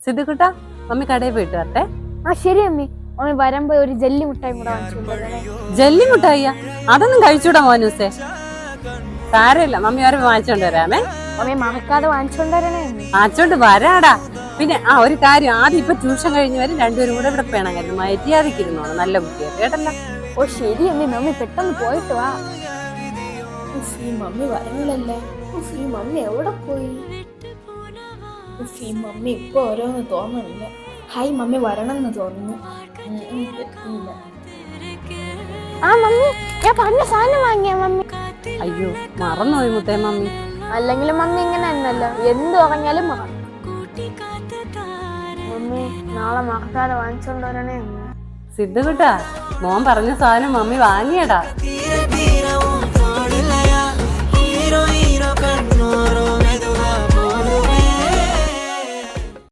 സിദ്ധുക്കുട്ട, mummy കടയിൽ പോയിട്ട് വരട്ടെ. ആ ശരി അമ്മി. മമ്മി വരുമ്പോ ഒരു ജെല്ലി മുട്ടായി കൂടെ വാങ്ങിച്ചോണ്ടേ. ജെല്ലി മുട്ടായിയാ? അതൊന്നും കഴിച്ചൂടാ മോനൂസേ. സാരമില്ല, മമ്മി വരെ വാങ്ങിച്ചോണ്ട് വരാമേ. മമ്മി മറക്കാതെ വാങ്ങിച്ചോണ്ടരണേ. വാങ്ങിച്ചോണ്ട് വരാടാ. പിന്നെ ഒരു കാര്യം, ആദ്യം ഇപ്പൊ ട്യൂഷൻ കഴിഞ്ഞ് വരും രണ്ടുപേരും കൂടെ ഇവിടെ വേണം മര്യാദക്കിരുന്നോണം. നല്ല കുട്ടിയാണ് കേട്ടല്ലോ. ഓ ശരി അമ്മി. മമ്മി പെട്ടെന്ന് പോയിട്ട് വാ. ഈ മമ്മി വരണില്ലല്ലേ? ഈ മമ്മി എവിടെ പോയി? ഈ മമ്മി ഇപ്പൊ ഓരോന്ന് തോന്നുന്നില്ല. ഹായ്, മമ്മി വരണമെന്ന് തോന്നുന്നു. ആ മമ്മി, ഞാൻ പറഞ്ഞ സാധനം വാങ്ങിയ മമ്മി. അയ്യോ, മറന്നുപോയി മുത്തേ മമ്മി. അല്ലെങ്കിലും മമ്മി ഇങ്ങനെ തന്നെയല്ലോ, എന്ത് പറഞ്ഞാലും മറന്നു. മമ്മി നാളെ മറക്കാതെ വാങ്ങിച്ചോണ്ട് വരണേ. സിദ്ധുക്കുട്ട, മോൻ പറഞ്ഞ സാധനം മമ്മി വാങ്ങിയടാ.